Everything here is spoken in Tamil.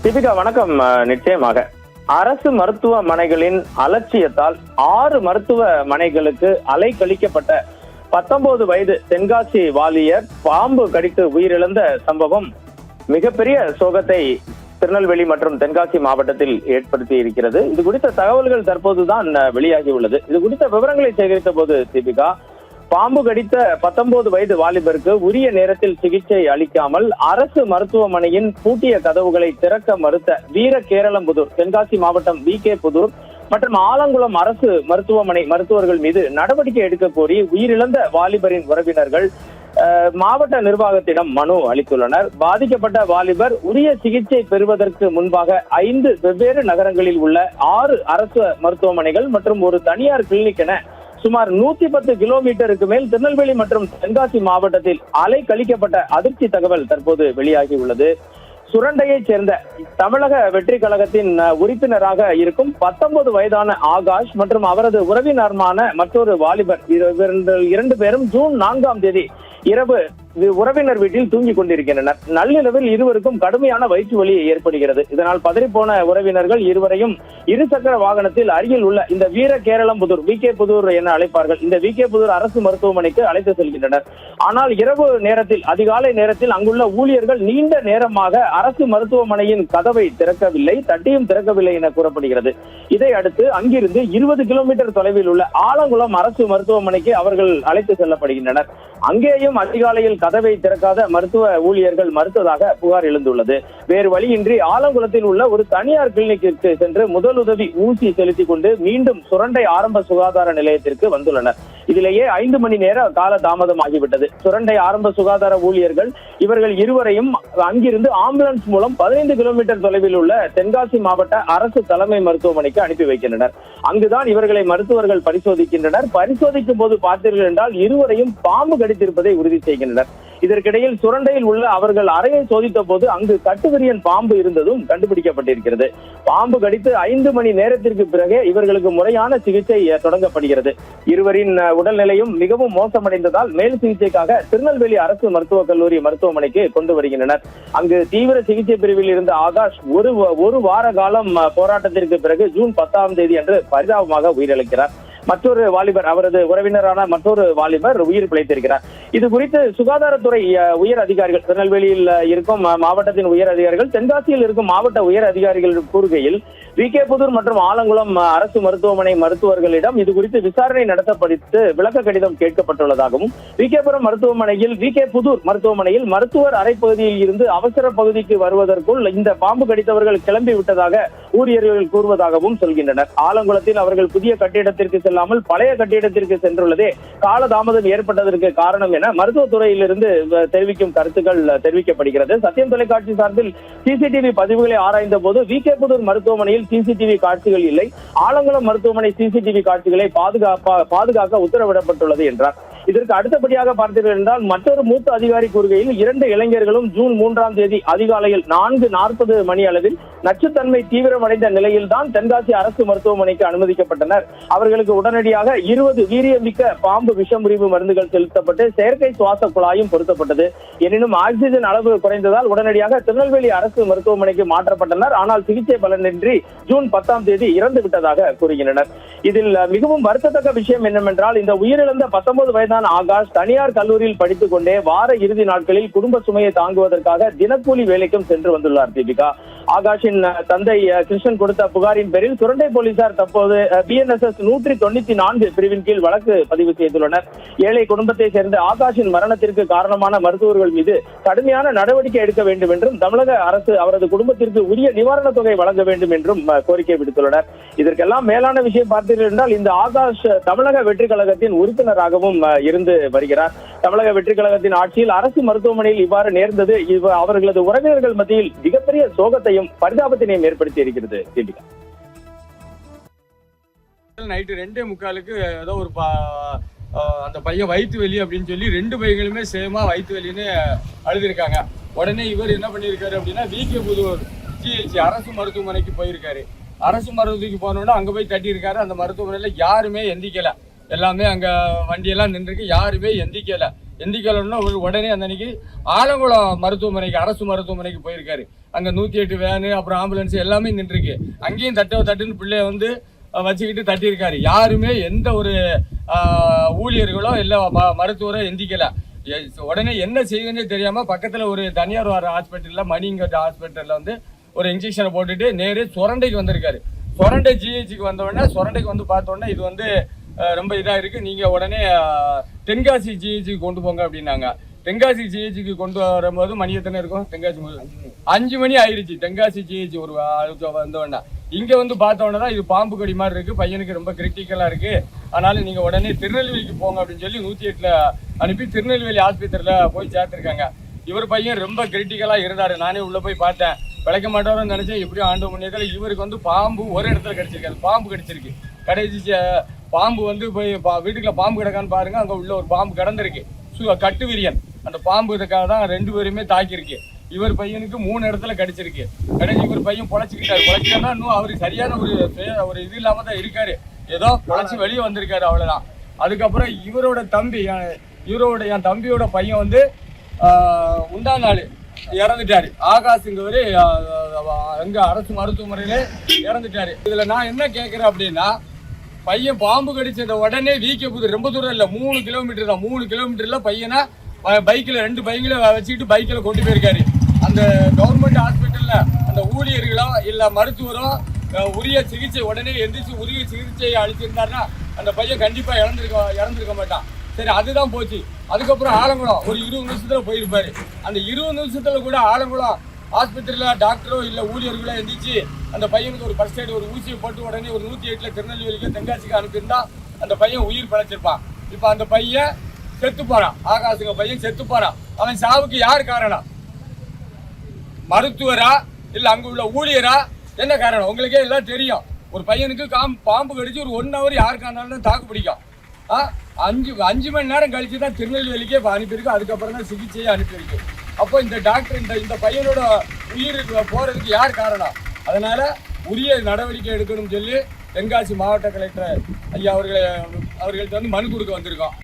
தீபிகா வணக்கம். நிச்சயமாக அரசு மருத்துவமனைகளின் அலட்சியத்தால் 6 மருத்துவமனைகளுக்கு அலைக்கழிக்கப்பட்ட 19 வயது தென்காசி வாலியர் பாம்பு கடித்து உயிரிழந்த சம்பவம் மிகப்பெரிய சோகத்தை திருநெல்வேலி மற்றும் தென்காசி மாவட்டத்தில் ஏற்படுத்தி இருக்கிறது. இது குறித்த தகவல்கள் தற்போதுதான் வெளியாகி உள்ளது. இது குறித்த விவரங்களை சேகரித்த போது தீபிகா, பாம்பு கடித்த 19 வயது வாலிபருக்கு உரிய நேரத்தில் சிகிச்சை அளிக்காமல் அரசு மருத்துவமனையின் பூட்டிய கதவுகளை திறக்க மறுத்த வீரகேரளம்புதூர், தென்காசி மாவட்டம் VK புதூர் மற்றும் ஆலங்குளம் அரசு மருத்துவமனை மருத்துவர்கள் மீது நடவடிக்கை எடுக்க கோரி உயிரிழந்த வாலிபரின் உறவினர்கள் மாவட்ட நிர்வாகத்திடம் மனு அளித்துள்ளனர். பாதிக்கப்பட்ட வாலிபர் உரிய சிகிச்சை பெறுவதற்கு முன்பாக 5 வெவ்வேறு நகரங்களில் உள்ள 6 அரசு மருத்துவமனைகள் மற்றும் ஒரு தனியார் கிளினிக் என சுமார் 110 கிலோமீட்டருக்கு மேல் திருநெல்வேலி மற்றும் தென்காசி மாவட்டத்தில் அலைக்கழிக்கப்பட்ட அதிர்ச்சி தகவல் தற்போது வெளியாகி உள்ளது. சுரண்டையைச் சேர்ந்த தமிழக வெற்றி கழகத்தின் உறுப்பினராக இருக்கும் 19 வயதான ஆகாஷ் மற்றும் அவரது உறவினருமான மற்றொரு வாலிபர் 2 பேரும் ஜூன் 4ஆம் தேதி இரவு உறவினர் வீட்டில் தூங்கிக் கொண்டிருக்கின்றனர். நள்ளிரவில் இருவருக்கும் கடுமையான வயிற்று வலி ஏற்படுகிறது. இதனால் பதறிப்போன உறவினர்கள் இருவரையும் இருசக்கர வாகனத்தில் அருகில் உள்ள இந்த வீரகேரளம்புதூர், VK புதூர் என அழைப்பார்கள், இந்த VK புதூர் அரசு மருத்துவமனைக்கு அழைத்து செல்கின்றனர். ஆனால் இரவு நேரத்தில், அதிகாலை நேரத்தில் அங்குள்ள ஊழியர்கள் நீண்ட நேரமாக அரசு மருத்துவமனையின் கதவை திறக்கவில்லை, தட்டியும் திறக்கவில்லை என கூறப்படுகிறது. இதை அடுத்து அங்கிருந்து 20 கிலோமீட்டர் தொலைவில் உள்ள ஆலங்குளம் அரசு மருத்துவமனைக்கு அவர்கள் அழைத்து செல்லப்படுகின்றனர். அங்கேயும் அதிகாலையில் கதவை திறக்காத மருத்துவ ஊழியர்கள் மறுத்ததாக புகார் எழுந்துள்ளது. வேறு வழியின்றி ஆலங்குளத்தில் உள்ள ஒரு தனியார் கிளினிக்கிற்கு சென்று முதலுதவி ஊசி செலுத்திக் கொண்டு மீண்டும் சுரண்டை ஆரம்ப சுகாதார நிலையத்திற்கு வந்துள்ளனர். இதிலேயே 5 மணி நேர கால தாமதம் ஆகிவிட்டது. சுரண்டை ஆரம்ப சுகாதார ஊழியர்கள் இவர்கள் இருவரையும் அங்கிருந்து ஆம்புலன்ஸ் மூலம் 15 கிலோமீட்டர் தொலைவில் உள்ள தென்காசி மாவட்ட அரசு தலைமை மருத்துவமனைக்கு அனுப்பி வைக்கின்றனர். அங்குதான் இவர்களை மருத்துவர்கள் பரிசோதிக்கின்றனர். பரிசோதிக்கும் போது பார்த்தீர்கள் என்றால் இருவரையும் பாம்பு கடித்திருப்பதை உறுதி செய்கின்றனர். இதற்கிடையில் சுரண்டையில் உள்ள அவர்கள் அறையை சோதித்த போது அங்கு கட்டுவிரியன் பாம்பு இருந்ததும் கண்டுபிடிக்கப்பட்டிருக்கிறது. பாம்பு கடித்து 5 மணி நேரத்திற்கு பிறகு இவர்களுக்கு முறையான சிகிச்சை தொடங்கப்படுகிறது. இருவரின் உடல்நிலையும் மிகவும் மோசமடைந்ததால் மேல் சிகிச்சைக்காக திருநெல்வேலி அரசு மருத்துவக் கல்லூரி மருத்துவமனைக்கு கொண்டு வருகின்றனர். அங்கு தீவிர சிகிச்சை பிரிவில் இருந்த ஆகாஷ் ஒரு வார காலம் போராட்டத்திற்கு பிறகு ஜூன் 10ஆம் தேதி அன்று பரிதாபமாக உயிரிழக்கிறார். மற்றொரு வாலிபர், அவரது உறவினரான மற்றொரு வாலிபர் உயிர் பிழைத்திருக்கிறார். இது குறித்து சுகாதாரத்துறை உயர் அதிகாரிகள், திருநெல்வேலியில் இருக்கும் மாவட்டத்தின் உயர் அதிகாரிகள், தென்காசியில் இருக்கும் மாவட்ட உயர் அதிகாரிகள் கூறுகையில், VK புதூர் மற்றும் ஆலங்குளம் அரசு மருத்துவமனை மருத்துவர்களிடம் இது குறித்து விசாரணை நடத்தப்பட்டு விளக்க கடிதம் கேட்கப்பட்டுள்ளதாகவும், VKபுரம் மருத்துவமனையில், VK புதூர் மருத்துவமனையில் மருத்துவர் அறை பகுதியில் இருந்து அவசர பகுதிக்கு வருவதற்குள் இந்த பாம்பு கடித்தவர்கள் கிளம்பி விட்டதாக ஊழியர்கள் கூறுவதாகவும் சொல்கின்றனர். ஆலங்குளத்தில் அவர்கள் புதிய கட்டிடத்திற்கு செல்லாமல் பழைய கட்டிடத்திற்கு சென்றுள்ளதே காலதாமதம் ஏற்பட்டதற்கு காரணம் என மருத்துவத்துறையிலிருந்து தெரிவிக்கும் கருத்துக்கள் தெரிவிக்கப்படுகிறது. சத்தியம் தொலைக்காட்சி சார்பில் CCTV பதிவுகளை ஆராய்ந்த போது VK புதூர் மருத்துவமனையில் CCTV காட்சிகள் இல்லை, ஆலங்குளம் மருத்துவமனை CCTV காட்சிகளை பாதுகாக்க உத்தரவிடப்பட்டுள்ளது என்றார். இதற்கு அடுத்தபடியாக பார்த்தீர்கள் என்றால் மற்றொரு மூத்த அதிகாரி கூறுகையில், 2 இளைஞர்களும் ஜூன் 3ஆம் தேதி அதிகாலையில் 4:40 மணி அளவில் நச்சுத்தன்மை தீவிரமடைந்த நிலையில் தான் தென்காசி அரசு மருத்துவமனைக்கு அனுமதிக்கப்பட்டனர். அவர்களுக்கு உடனடியாக 20 வீரியமிக்க பாம்பு விஷமுறிவு மருந்துகள் செலுத்தப்பட்டு செயற்கை சுவாச குழாயும் பொருத்தப்பட்டது. எனினும் ஆக்சிஜன் அளவு குறைந்ததால் உடனடியாக திருநெல்வேலி அரசு மருத்துவமனைக்கு மாற்றப்பட்டனர். ஆனால் சிகிச்சை பலனின்றி ஜூன் 10ஆம் தேதி இறந்து விட்டதாக கூறுகின்றனர். இதில் மிகவும் வருத்தத்தக்க விஷயம் என்னவென்றால், இந்த உயிரிழந்த 19 வயதான ஆகாஷ் தனியார் கல்லூரியில் படித்துக் கொண்டே வார இறுதி நாட்களில் குடும்ப சுமையை தாங்குவதற்காக தினக்கூலி வேலைக்கும் சென்று வந்துள்ளார். தீபிகா, ஆகாஷின் தந்தை கிருஷ்ணன் கொடுத்த புகாரின் பேரில் சுரண்டை போலீசார் தற்போது BNSS 194 பிரிவின் கீழ் வழக்கு பதிவு செய்துள்ளனர். ஏழை குடும்பத்தை சேர்ந்த ஆகாஷின் மரணத்திற்கு காரணமான மருத்துவர்கள் மீது கடுமையான நடவடிக்கை எடுக்க வேண்டும் என்றும் தமிழக அரசு அவரது குடும்பத்திற்கு உரிய நிவாரணத் தொகை வழங்க வேண்டும் என்றும் கோரிக்கை விடுத்துள்ளனர். இதற்கெல்லாம் மேலான விஷயம் பார்த்தீர்கள் என்றால், இந்த ஆகாஷ் தமிழக வெற்றி கழகத்தின் உறுப்பினராகவும் இருந்து வருகிறார். தமிழக வெற்றி கழகத்தின் ஆட்சியில் அரசு மருத்துவமனையில் இவ்வாறு நேர்ந்தது அவர்களது உறவினர்கள் மத்தியில் மிகப்பெரிய சோகத்தையும் பரிதாபத்தினையும் ஏற்படுத்தி இருக்கிறது. நைட்டு 2:45 ஏதோ ஒரு அந்த பையன் வயிற்று வலி அப்படின்னு சொல்லி 2 பையங்களுமே சேமா வயிற்று வலின்னு அழுதுருக்காங்க. உடனே இவர் என்ன பண்ணியிருக்காரு அப்படின்னா, VK புதூர் GH அரசு மருத்துவமனைக்கு போயிருக்காரு. அரசு மருத்துவமனைக்கு போனோன்னா அங்கே போய் தட்டியிருக்காரு. அந்த மருத்துவமனையில் யாருமே எந்திக்கலை. எல்லாமே அங்கே வண்டியெல்லாம் நின்றுருக்கு, யாருமே எந்திக்கலை. எந்திக்கலன்னா உடனே அந்த அன்னைக்கு ஆலங்குளம் மருத்துவமனைக்கு, அரசு மருத்துவமனைக்கு போயிருக்காரு. அங்கே 108 வேனு அப்புறம் ஆம்புலன்ஸ் எல்லாமே நின்றுருக்கு. அங்கேயும் தட்டுன்னு பிள்ளைய வந்து வச்சுக்கிட்டு தட்டியிருக்காரு. யாருமே எந்த ஒரு ஊழியர்களோ இல்லை மருத்துவரோ எந்திக்கல. உடனே என்ன செய்யுதுன்னே தெரியாமல் பக்கத்தில் ஒரு தனியார் ஹாஸ்பிட்டலில் மணிங்கிற ஹாஸ்பிட்டலில் வந்து ஒரு இன்ஜெக்ஷனை போட்டுட்டு நேரே சுரண்டைக்கு வந்திருக்காரு. சுரண்டை ஜிஹெச்சுக்கு வந்தோடனே சுரண்டைக்கு வந்து பார்த்தோன்னே இது வந்து ரொம்ப இதாக இருக்குது, நீங்கள் உடனே தென்காசி ஜிஹெச்சுக்கு கொண்டு போங்க அப்படின்னாங்க. தென்காசி ஜிஹெச்சுக்கு கொண்டு வரும்போது மணி எத்தனை இருக்கும்? தென்காசி 5 மணி ஆயிடுச்சு. தென்காசி ஜிஹெச் ஒரு வந்தோடனே இங்கே வந்து பார்த்தோன்னே தான் இது பாம்பு கடி மாதிரி இருக்குது, பையனுக்கு ரொம்ப கிரிட்டிக்கலாக இருக்குது, அதனால் நீங்கள் உடனே திருநெல்வேலிக்கு போங்க அப்படின்னு சொல்லி 108 அனுப்பி திருநெல்வேலி ஆஸ்பத்திரியில் போய் சேர்த்துருக்காங்க. இவர் பையன் ரொம்ப கிரிட்டிக்கலாக இருந்தார். நானே உள்ளே போய் பார்த்தேன். விளைக்க மாட்டோம்னு நினச்சேன். எப்படியும் ஆண்டு முன்னேற்றத்தில் இவருக்கு வந்து பாம்பு ஒரு இடத்துல கடிச்சிருக்காரு. பாம்பு கடிச்சிருக்கு. கடைசி பாம்பு வந்து போய் வீட்டுக்குள்ள பாம்பு கிடக்கான்னு பாருங்க. அங்கே உள்ள ஒரு பாம்பு கிடந்திருக்கு. கட்டு விரியன். அந்த பாம்பு இதுக்காக தான் 2 பேருமே தாக்கியிருக்கு. இவர் பையனுக்கு 3 இடத்துல கடிச்சிருக்கு. கடைசி இவர் பையன் பொழைச்சிக்கிட்டாருன்னா இன்னும் அவருக்கு சரியான ஒரு இது இல்லாம தான் இருக்காரு. ஏதோ பொழைச்சி வெளியே வந்திருக்காரு, அவ்வளவுதான். அதுக்கப்புறம் என் தம்பியோட பையன் வந்து முந்தா நாள் இறந்துட்டாரு. ஆகாசுங்கவரு எங்க அரசு மருத்துவமனையில இறந்துட்டாரு. இதுல நான் என்ன கேட்கிறேன் அப்படின்னா, பையன் பாம்பு கடிச்சத உடனே வீக்கப்புது, ரொம்ப தூரம் இல்லை, 3 கிலோமீட்டர் தான். 3 கிலோமீட்டர்ல பையனை பைக்கில் 2 பைக்கில் வச்சுக்கிட்டு பைக்கில் கொண்டு போயிருக்காரு. அந்த கவர்மெண்ட் ஹாஸ்பிட்டல்ல அந்த ஊழியர்களோ இல்லை மருத்துவரோ உரிய சிகிச்சை உடனே எந்திரிச்சு உரிய சிகிச்சையை அளிச்சிருந்தாருன்னா அந்த பையன் கண்டிப்பா இறந்துருக்க மாட்டான். சரி, அதுதான் போச்சு. அதுக்கப்புறம் ஆலங்குளம் ஒரு 20 நிமிஷத்துல போயிருப்பாரு. அந்த 20 நிமிஷத்துல கூட ஆலங்குளம் ஆஸ்பத்திரியில் டாக்டரோ இல்லை ஊழியர்களோ எந்திரிச்சு அந்த பையனுக்கு ஒரு ஃபர்ஸ்ட் எய்ட் ஒரு ஊசியை போட்டு உடனே ஒரு 108 திருநெல்வேலிக்கு தென்காசிக்கு அனுப்பியிருந்தா அந்த பையன் உயிர் பிழைச்சிருப்பான். இப்போ அந்த பையன் செத்து போறான். ஆகாசுங்க பையன் செத்து போறான். அவன் சாவுக்கு யார் காரணம்? மருத்துவரா இல்ல அங்க உள்ள ஊழியரா? என்ன காரணம்? உங்களுக்கே எல்லாம் தெரியும். ஒரு பையனுக்கு பாம்பு கடிச்சு ஒரு 1 ஹவர் யாருக்கானாலும் தாக்கு பிடிக்கும். 5 மணி நேரம் கழிச்சு தான் திருநெல்வேலிக்கே அனுப்பியிருக்கு. அதுக்கப்புறம் தான் சிகிச்சையை அனுப்பியிருக்கு. அப்போ இந்த டாக்டர் இந்த பையனோட உயிர் போறதுக்கு யார் காரணம்? அதனால உரிய நடவடிக்கை எடுக்கணும்னு சொல்லி தென்காசி மாவட்ட கலெக்டர் ஐயா அவர்கள்ட்ட வந்து மனு கொடுக்க வந்திருக்கோம்.